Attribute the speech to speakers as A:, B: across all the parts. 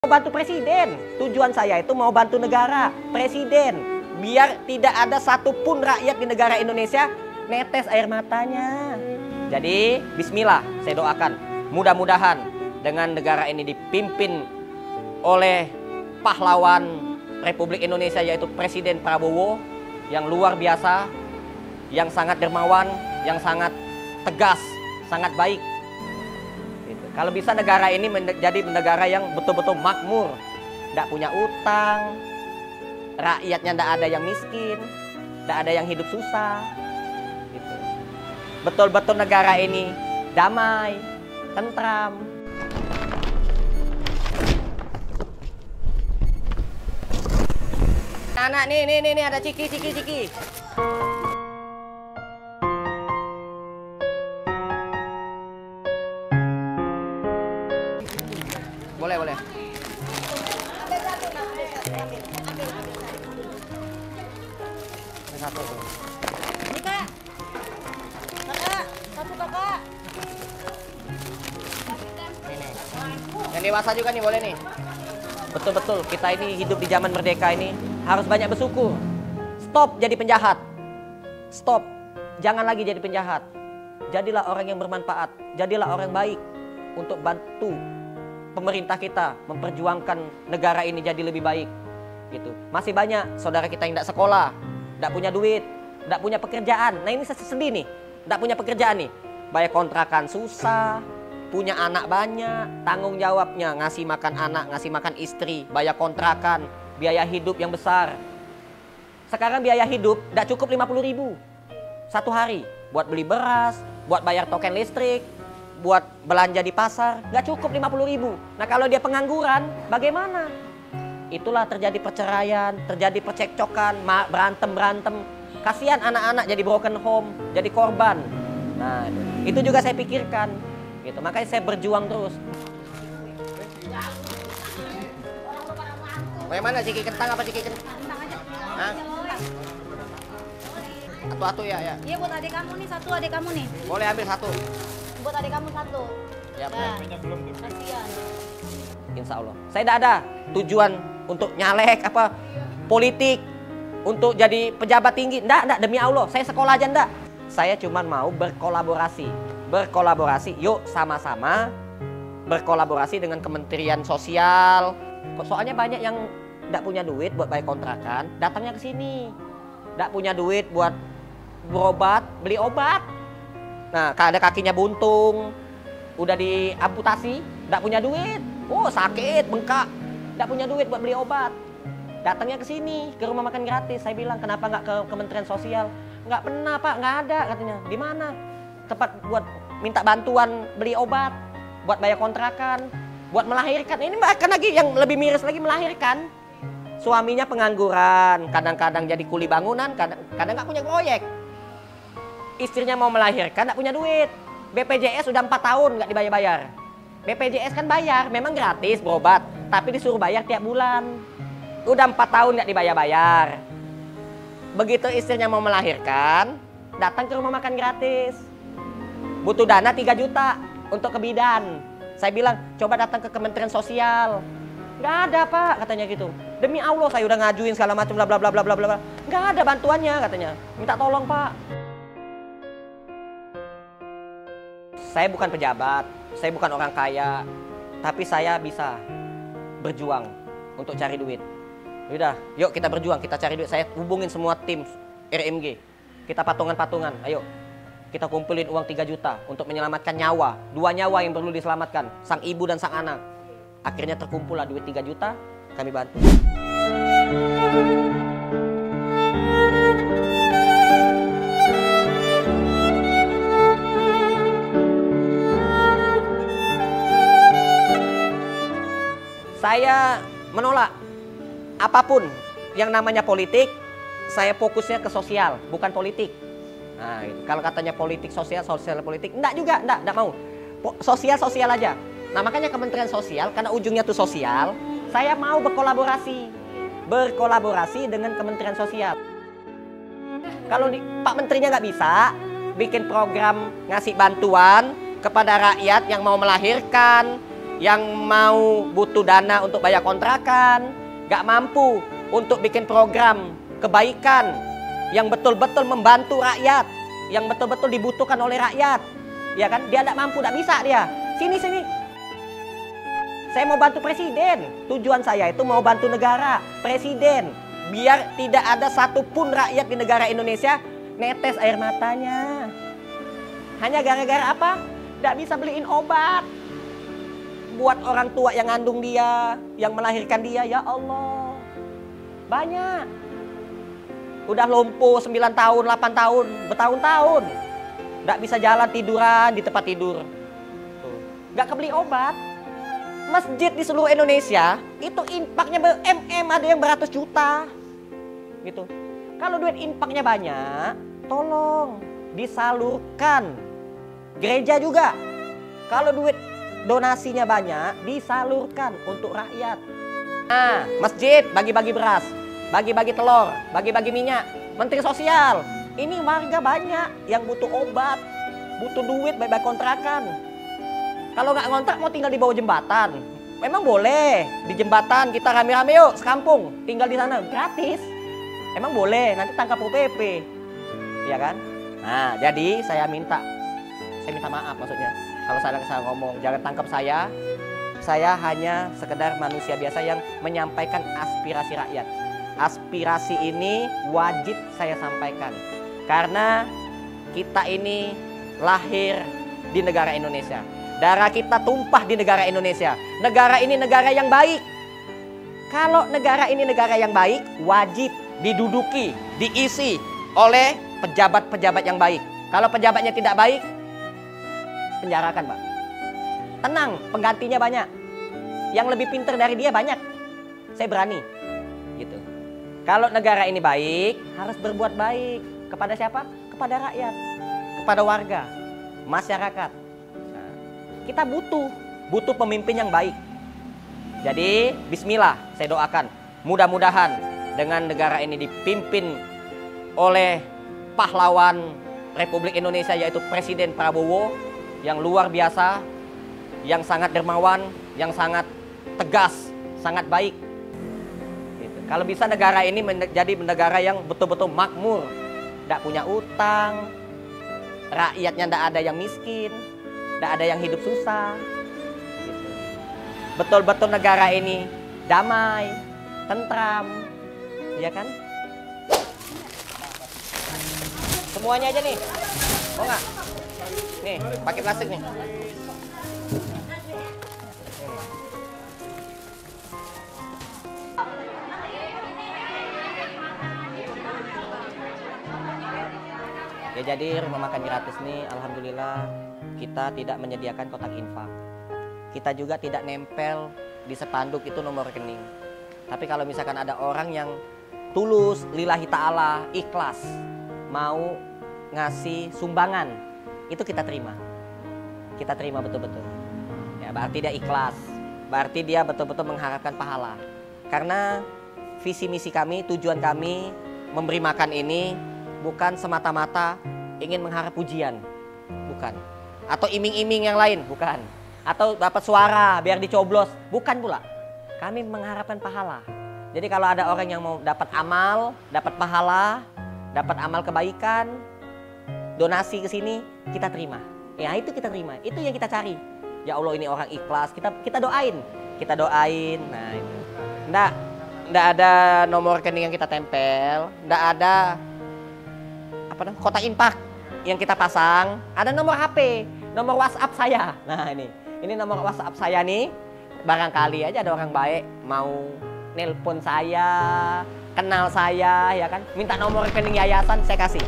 A: Bantu presiden. Tujuan saya itu mau bantu negara, presiden. Biar tidak ada satupun rakyat di negara Indonesia netes air matanya. Jadi bismillah, saya doakan. Mudah-mudahan dengan negara ini dipimpin oleh pahlawan Republik Indonesia, yaitu Presiden Prabowo, yang luar biasa, yang sangat dermawan, yang sangat tegas, sangat baik. Kalau bisa negara ini menjadi negara yang betul-betul makmur, tidak punya utang, rakyatnya tidak ada yang miskin, tidak ada yang hidup susah. Gitu. Betul-betul negara ini damai, tentram. Anak nih ada Ciki. Boleh. Satu tuh.
B: Ini kak, satu kakak.
A: Ini. Yang dewasa juga nih boleh nih. Betul-betul kita ini hidup di zaman merdeka ini harus banyak bersyukur. Stop jadi penjahat. Stop. Jangan lagi jadi penjahat. Jadilah orang yang bermanfaat. Jadilah orang baik untuk bantu pemerintah kita memperjuangkan negara ini jadi lebih baik. Gitu. Masih banyak saudara kita yang tidak sekolah, tidak punya duit, tidak punya pekerjaan. Nah ini sedih nih, tidak punya pekerjaan nih. Bayar kontrakan susah, punya anak banyak, tanggung jawabnya ngasih makan anak, ngasih makan istri, bayar kontrakan, biaya hidup yang besar. Sekarang biaya hidup tidak cukup 50.000 satu hari buat beli beras, buat bayar token listrik, buat belanja di pasar, nggak cukup 50.000. Nah kalau dia pengangguran, bagaimana? Itulah terjadi perceraian, terjadi percekcokan, berantem. Kasihan anak-anak jadi broken home, jadi korban. Nah itu juga saya pikirkan, gitu. Makanya saya berjuang terus. Bagaimana Ciki, kentang apa Ciki?
B: Kentang aja.
A: Hah? Atu-atu ya?
B: Iya buat adik kamu nih, satu adik kamu nih.
A: Boleh ambil satu.
B: Buat adik kamu satu.
A: Ya,
B: kasihan.
A: Insya Allah. Saya tidak ada tujuan untuk nyalek apa politik, untuk jadi pejabat tinggi. Enggak, demi Allah. Saya sekolah aja enggak. Saya cuma mau berkolaborasi. Yuk sama-sama berkolaborasi dengan Kementerian Sosial. Soalnya banyak yang enggak punya duit buat bayar kontrakan, datangnya ke sini. Enggak punya duit buat berobat, beli obat. Nah, ada kakinya buntung, udah diamputasi, enggak punya duit. Oh, sakit, bengkak. Enggak punya duit buat beli obat. Datangnya ke sini, ke rumah makan gratis. Saya bilang, kenapa nggak ke Kementerian Sosial? Nggak pernah, Pak, nggak ada katanya. Di mana? Tempat buat minta bantuan beli obat, buat bayar kontrakan, buat melahirkan. Ini bahkan lagi yang lebih miris lagi, melahirkan. Suaminya pengangguran, kadang-kadang jadi kuli bangunan, kadang nggak punya proyek. Istrinya mau melahirkan, nggak punya duit. BPJS sudah 4 tahun nggak dibayar-bayar. BPJS kan bayar, memang gratis berobat, tapi disuruh bayar tiap bulan. Udah 4 tahun nggak dibayar-bayar. Begitu istrinya mau melahirkan, datang ke rumah makan gratis. Butuh dana 3 juta untuk ke bidan. Saya bilang, coba datang ke Kementerian Sosial. Nggak ada, Pak, katanya gitu. Demi Allah, saya udah ngajuin segala macam bla bla bla bla bla bla. Nggak ada bantuannya, katanya. Minta tolong, Pak. Saya bukan pejabat, saya bukan orang kaya, tapi saya bisa berjuang untuk cari duit. Udah, yuk kita berjuang, kita cari duit. Saya hubungin semua tim RMG. Kita patungan-patungan, ayo. Kita kumpulin uang 3 juta untuk menyelamatkan nyawa. 2 nyawa yang perlu diselamatkan, sang ibu dan sang anak. Akhirnya terkumpul lah duit 3 juta, kami bantu. Saya menolak apapun yang namanya politik. Saya fokusnya ke sosial, bukan politik. Nah, gitu. Kalau katanya politik sosial politik, enggak juga, enggak mau. Sosial aja. Nah, makanya Kementerian Sosial, karena ujungnya tuh sosial, saya mau berkolaborasi dengan Kementerian Sosial. Kalau Pak Menterinya nggak bisa bikin program ngasih bantuan kepada rakyat yang mau melahirkan, yang mau butuh dana untuk bayar kontrakan, nggak mampu untuk bikin program kebaikan yang betul-betul membantu rakyat, yang betul-betul dibutuhkan oleh rakyat, ya kan? Dia nggak mampu, nggak bisa dia. Sini. Saya mau bantu presiden. Tujuan saya itu mau bantu negara, presiden, biar tidak ada satupun rakyat di negara Indonesia netes air matanya. Hanya gara-gara apa? Nggak bisa beliin obat buat orang tua yang ngandung dia, yang melahirkan dia. Ya Allah, banyak. Udah lumpuh 9 tahun, 8 tahun, bertahun-tahun. Nggak bisa jalan, tiduran di tempat tidur. Tuh. Nggak kebeli obat. Masjid di seluruh Indonesia itu infaknya ada yang beratus juta. Gitu. Kalau duit infaknya banyak, tolong disalurkan. Gereja juga. Kalau duit donasinya banyak, disalurkan untuk rakyat. Nah, masjid bagi-bagi beras, bagi-bagi telur, bagi-bagi minyak. Menteri Sosial, ini warga banyak yang butuh obat, butuh duit, baik-baik kontrakan. Kalau nggak ngontrak mau tinggal di bawah jembatan, memang boleh. Di jembatan kita rame-rame yuk sekampung, tinggal di sana gratis. Emang boleh, nanti tangkap UPP, ya kan? Nah, jadi saya minta maaf maksudnya. Kalau saya salah ngomong, jangan tangkap saya. Saya hanya sekedar manusia biasa yang menyampaikan aspirasi rakyat. Aspirasi ini wajib saya sampaikan. Karena kita ini lahir di negara Indonesia. Darah kita tumpah di negara Indonesia. Negara ini negara yang baik. Kalau negara ini negara yang baik, wajib diduduki, diisi oleh pejabat-pejabat yang baik. Kalau pejabatnya tidak baik, penjarakan, Pak. Tenang, penggantinya banyak. Yang lebih pintar dari dia banyak. Saya berani. Gitu. Kalau negara ini baik, harus berbuat baik. Kepada siapa? Kepada rakyat. Kepada warga. Masyarakat. Nah, kita butuh pemimpin yang baik. Jadi, bismillah, saya doakan. Mudah-mudahan dengan negara ini dipimpin oleh pahlawan Republik Indonesia, yaitu Presiden Prabowo, yang luar biasa, yang sangat dermawan, yang sangat tegas, sangat baik. Gitu. Kalau bisa negara ini menjadi negara yang betul-betul makmur, tidak punya utang, rakyatnya tidak ada yang miskin, tidak ada yang hidup susah. Gitu. Betul-betul negara ini damai, tentram, ya kan? Semuanya aja nih, mau nggak? Nih, pakai plastik nih. Ya, jadi rumah makan gratis nih, alhamdulillah kita tidak menyediakan kotak infak. Kita juga tidak nempel di spanduk itu nomor rekening. Tapi kalau misalkan ada orang yang tulus, lillahi ta'ala, ikhlas, mau ngasih sumbangan, itu kita terima. Kita terima betul-betul. Ya, berarti dia ikhlas. Berarti dia betul-betul mengharapkan pahala. Karena visi misi kami, tujuan kami memberi makan ini bukan semata-mata ingin mengharap pujian. Bukan. Atau iming-iming yang lain, bukan. Atau dapat suara biar dicoblos, bukan pula. Kami mengharapkan pahala. Jadi kalau ada orang yang mau dapat amal, dapat pahala, dapat amal kebaikan, donasi ke sini, kita terima. Ya, itu kita terima. Itu yang kita cari. Ya Allah, ini orang ikhlas. Kita doain. Kita doain. Nah, itu. Nggak ada nomor rekening yang kita tempel. Nggak ada kotak infak yang kita pasang. Ada nomor HP, nomor WhatsApp saya. Nah, ini nomor WhatsApp saya nih. Barangkali aja ada orang baik mau nelpon saya, kenal saya, ya kan? Minta nomor rekening yayasan, saya kasih.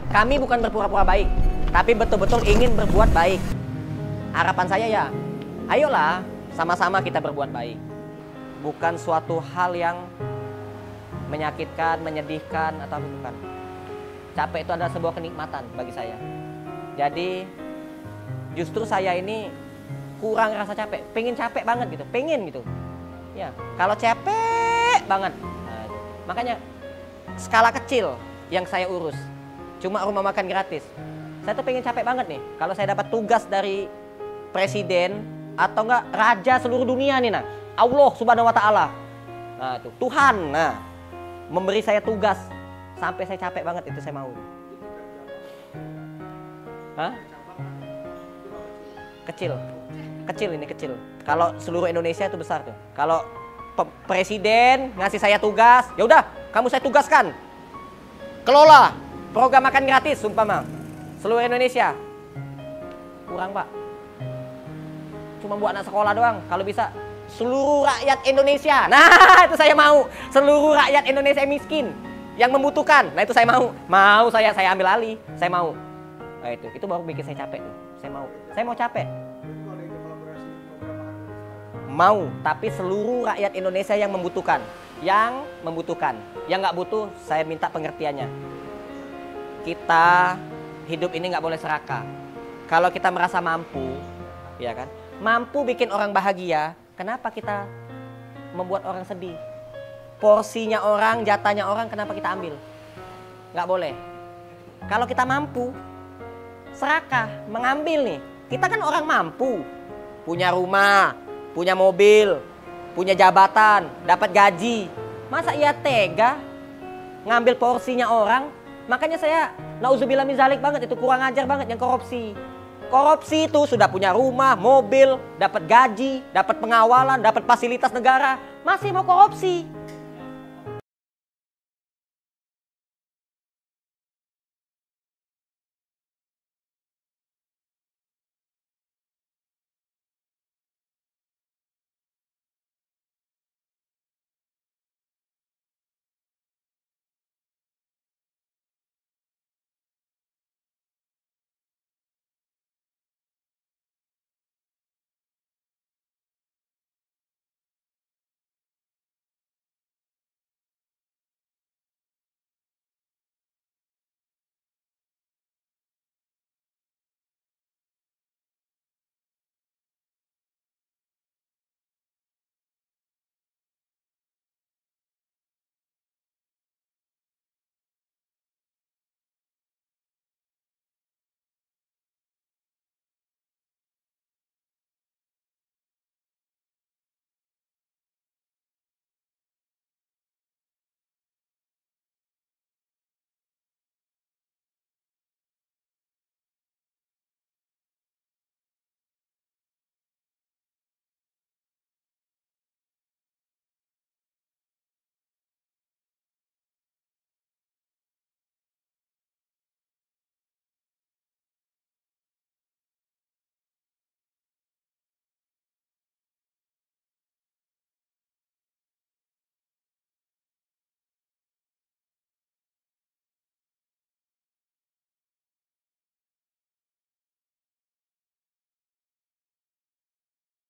A: Kami bukan berpura-pura baik, tapi betul-betul ingin berbuat baik. Harapan saya ya, ayolah sama-sama kita berbuat baik. Bukan suatu hal yang menyakitkan, menyedihkan, atau bukan. Capek itu adalah sebuah kenikmatan bagi saya. Jadi justru saya ini kurang rasa capek, pengen capek banget gitu, pengen gitu. Ya, kalau capek banget, nah, makanya skala kecil yang saya urus. Cuma rumah makan gratis. Saya tuh pengen capek banget nih. Kalau saya dapat tugas dari presiden atau enggak raja seluruh dunia nih, nah. Allah Subhanahu wa taala. Nah, itu Tuhan, nah, memberi saya tugas sampai saya capek banget, itu saya mau. Hah? Kecil. Kecil ini kecil. Kalau seluruh Indonesia itu besar tuh. Kalau presiden ngasih saya tugas, ya udah, kamu saya tugaskan. Kelola program makan gratis umpama seluruh Indonesia. Kurang, Pak. Cuma buat anak sekolah doang. Kalau bisa seluruh rakyat Indonesia. Nah, itu saya mau. Seluruh rakyat Indonesia miskin yang membutuhkan. Nah, itu saya mau. Mau saya ambil alih. Saya mau. Nah, itu baru bikin saya capek tuh. Saya mau. Saya mau capek. Mau, tapi seluruh rakyat Indonesia yang membutuhkan. Yang membutuhkan. Yang nggak butuh, saya minta pengertiannya. Kita hidup ini nggak boleh serakah. Kalau kita merasa mampu, ya kan? Mampu bikin orang bahagia, kenapa kita membuat orang sedih? Porsinya orang, jatahnya orang, kenapa kita ambil? Nggak boleh. Kalau kita mampu, serakah, mengambil nih. Kita kan orang mampu. Punya rumah, punya mobil, punya jabatan, dapat gaji. Masa ia tega ngambil porsinya orang? Makanya saya nauzubillah min zalik banget, itu kurang ajar banget yang korupsi. Korupsi itu sudah punya rumah, mobil, dapat gaji, dapat pengawalan, dapat fasilitas negara, masih mau korupsi.